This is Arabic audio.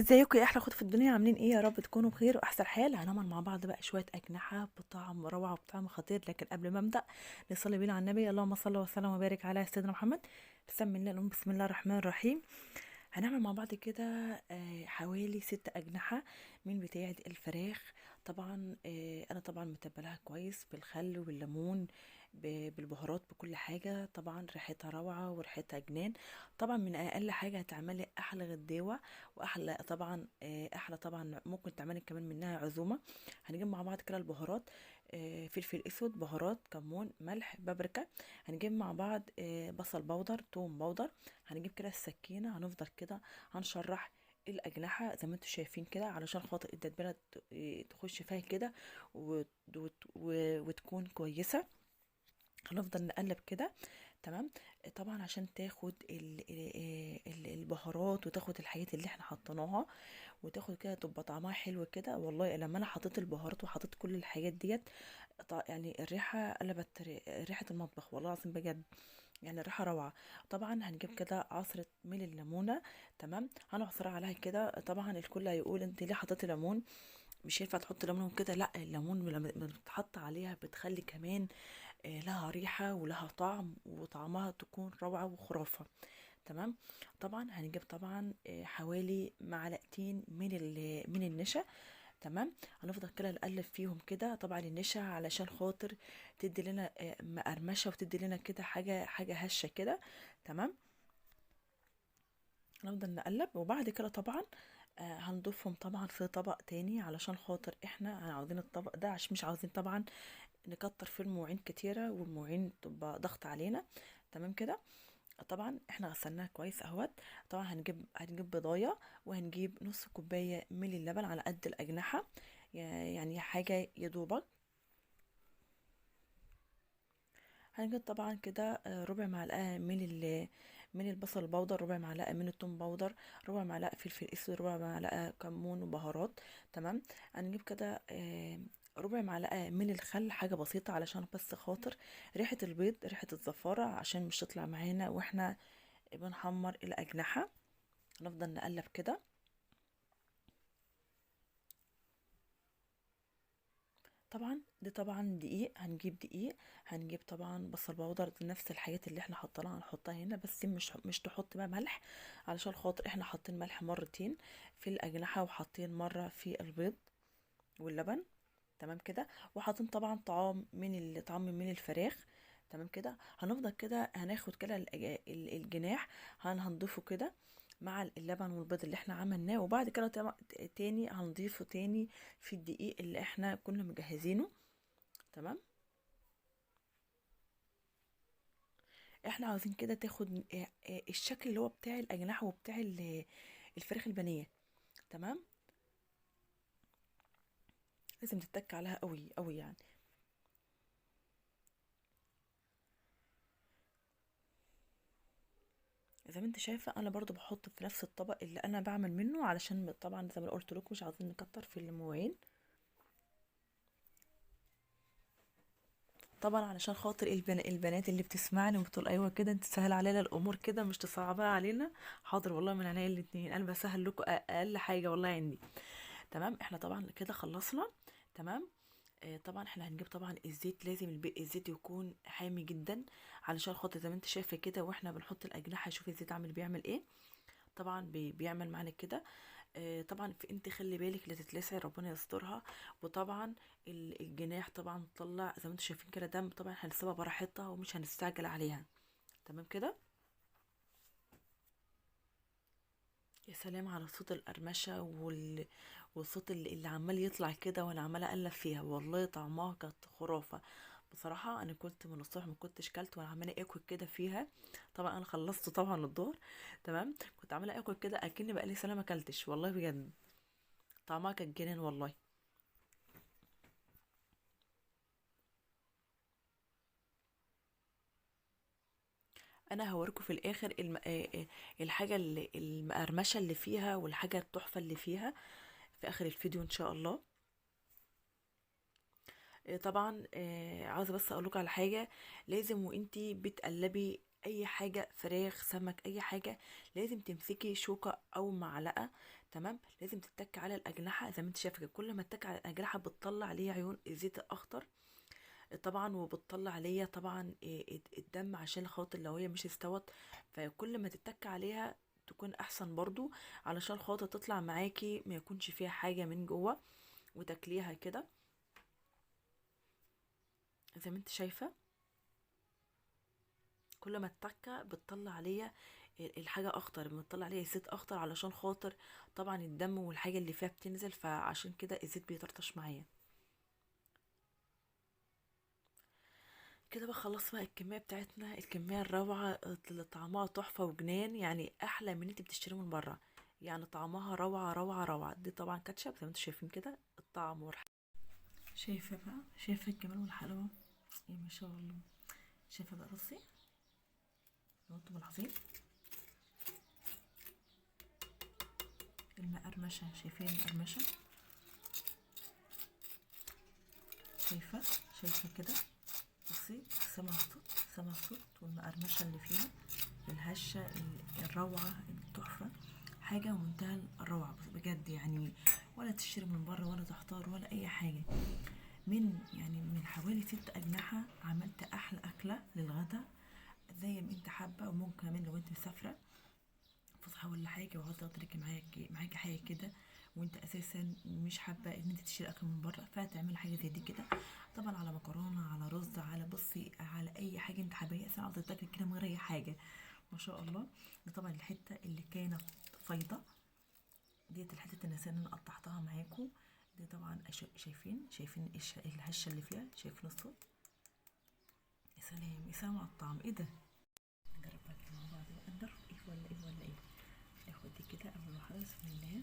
ازيكم يا احلى اخوات في الدنيا؟ عاملين ايه؟ يا رب تكونوا بخير واحسن حال. هنعمل مع بعض بقى شويه اجنحه بطعم روعه وبطعم خطير، لكن قبل ما ابدا نصلي بينا على النبي. اللهم صل وسلم وبارك على سيدنا محمد. بسم الله الرحمن الرحيم. هنعمل مع بعض كده حوالي 6 أجنحة من بتاعة الفراخ. طبعا أنا طبعا متبلها كويس بالخل والليمون، بالبهارات، بكل حاجة. طبعا ريحتها روعة وريحتها جنان. طبعا من أقل حاجة هتعملي أحلى غداوة، وأحلى طبعا أحلى طبعا ممكن تعملي كمان منها عزومة. هنجيب مع بعض كده البهارات: فلفل أسود، بهارات، كمون، ملح، بابريكا. هنجيب مع بعض بصل بودر، توم بودر. هنجيب كده السكينة، هنفضل كده هنشرح الأجنحة زي ما انتوا شايفين كده، علشان خاطر التتبيلة تخش فيها كده وتكون كويسة. هنفضل نقلب كده. تمام. طبعا عشان تاخد البهارات وتاخد الحاجات اللي احنا حطيناها، وتاخد كده تبقى طعمها حلو كده. والله لما انا حطيت البهارات وحطيت كل الحاجات ديت، يعني الريحة قلبت ريحة المطبخ، والله العظيم بجد. يعني الريحه روعه. طبعا هنجيب كده عصره من الليمونه. تمام. هنعصرها عليها كده. طبعا الكل هيقول انت ليه حطيتي ليمون؟ مش ينفع تحط ليمون كده، لا، الليمون لما بتحط عليها بتخلي كمان لها ريحه ولها طعم، وطعمها تكون روعه وخرافه. تمام. طبعا هنجيب طبعا حوالي معلقتين من النشا. تمام. هنفضل كده نقلب فيهم كده. طبعا النشا علشان خاطر تدي لنا مقرمشه، وتدي لنا كده حاجه هشه كده. تمام. هنفضل نقلب، وبعد كده طبعا هنضيفهم طبعا في طبق تاني، علشان خاطر احنا عاوزين الطبق ده، عشان مش عاوزين طبعا نكتر في المواعين كتيرة، والمواعين تبقى ضغط علينا. تمام كده. طبعا احنا غسلناها كويس اهوت. طبعا هنجيب بضايه، وهنجيب نص كوبايه من اللبن على قد الاجنحه، يعني حاجه يدوبك. هنجيب طبعا كده ربع معلقه من البصل البودر، ربع معلقه من الثوم بودر، ربع معلقه فلفل اسود، ربع معلقه كمون وبهارات. تمام. هنجيب كده ربع معلقه من الخل، حاجه بسيطه علشان بس خاطر ريحه البيض، ريحه الزفاره، عشان مش تطلع معانا واحنا بنحمر الأجنحة. هنفضل نقلب كده. طبعا دي طبعا دقيق، هنجيب دقيق. هنجيب طبعا بصل بودر، دي نفس الحاجات اللي احنا حطيناها هنحطها هنا، بس مش تحط بقى ملح، علشان خاطر احنا حاطين ملح مرتين في الأجنحة، وحاطين مرة في البيض واللبن. تمام كده. وحاطين طبعا طعام من الفراخ. تمام كده. هنفضل كده هناخد كده الجناح، هنضيفه كده مع اللبن والبيض اللي احنا عملناه، وبعد كده تاني هنضيفه تاني في الدقيق اللي احنا كنا مجهزينه. تمام. احنا عاوزين كده تاخد الشكل اللي هو بتاع الاجنحه وبتاع الفراخ البانيه. تمام. لازم تتك عليها قوي قوي يعني. زي ما انت شايفه انا برضو بحط في نفس الطبق اللي انا بعمل منه، علشان طبعا زي ما قلت لكم مش عاوزين نكتر في المواعين. طبعا علشان خاطر البنات اللي بتسمعني وبتقول ايوه كده انت سهل علينا الامور كده، مش تصعبها علينا. حاضر والله، من عينيا الاتنين، انا بسهل لكم اقل حاجه والله عندي. تمام. احنا طبعا كده خلصنا. تمام. طبعا احنا هنجيب طبعا الزيت، لازم الزيت يكون حامي جدا، علشان خاطر زي ما انت شايفه كده واحنا بنحط الاجنحه، شوف الزيت بيعمل ايه. طبعا بيعمل معانا كده. طبعا في انت خلي بالك لا تتلسعي، ربنا يسترها. وطبعا الجناح طبعا طلع زي ما انتم شايفين كده دم، طبعا هنسيبها براحتها ومش هنستعجل عليها. تمام كده. يا سلام على صوت القرمشه والصوت اللي عمال يطلع كده، وانا عماله اقلب فيها، والله طعمها كانت خرافه. بصراحه انا كنت من الصبح ما كنتش كلت، وانا عماله اكل كده فيها. طبعا انا خلصت طبعا الظهر. تمام. كنت عماله اكل كده اكني بقالي سنه ما اكلتش، والله بجد. طعمها كان جنان والله. انا هوريكم في الاخر الحاجه المقرمشه اللي فيها، والحاجه التحفه اللي فيها في اخر الفيديو ان شاء الله. طبعا عاوزه بس اقول لكم على حاجه. لازم وانتي بتقلبي اي حاجه، فراخ، سمك، اي حاجه، لازم تمسكي شوكه او معلقه. تمام، لازم تتك على الاجنحه زي ما انت شايفه كده. كل ما تتك على الاجنحه بتطلع ليه عيون الزيت الاخضر طبعا، وبتطلع ليا طبعا الدم عشان خاطر لو هي مش استوت. فكل ما تتك عليها تكون احسن برضو، علشان خاطر تطلع معاكي ما يكونش فيها حاجه من جوه، وتاكليها كده زي ما انت شايفه. كل ما التكه بتطلع ليا الحاجه اخطر، بتطلع ليا زيت اخطر، علشان خاطر طبعا الدم والحاجه اللي فيها بتنزل، فعشان كده الزيت بيطرطش معايا كده. بقى خلاص بقى الكميه بتاعتنا، الكميه الروعه اللي طعمها تحفه وجنان، يعني احلى من انت بتشتري من بره. يعني طعمها روعه روعه روعه. دي طبعا كاتشب زي ما انتم شايفين كده، الطعم شايفه بقى، شايفه الجمال والحلاوه، يا ما شاء الله. شايفه بقى، بصي لو انتم ملاحظين المقرمشه، شايفين المقرمشه؟ شايفه، شايفه كده، بصي سمع الصوت، سمع الصوت والمقرمشه اللي فيها، الهشه الروعه التحفه، حاجه منتهى الروعه بجد يعني. ولا تشتري من بره ولا تحتار ولا اي حاجه. من حوالي 6 أجنحة عملت أحلى أكلة للغدا زي ما انت حابة. وممكن كمان لو انت مسافرة فسحة ولا حاجة وعاوزة تاخدي معاكي حاجة كده، وانت اساسا مش حابة ان انت تشتري اكل من بره، فتعملي حاجة زي دي كده. طبعا على مكرونة، على رز، على بصي على اي حاجة انت حابة، اساسا عاوزة تاكلي كده من غير اي حاجة. ما شاء الله. ده طبعا الحتة اللي كانت فايضة، ديت الحتة اللي انا قطعتها معاكم. دي طبعا شايفين الهشة اللي فيها، شايفين الصوت؟ يا سلام، يا سلام على الطعم، ايه ده. نجرب بقى كده مع بعض بقى، نجرب ايه ولا ايه ولا ايه. ناخد دي كده اول واحدة، بسم الله.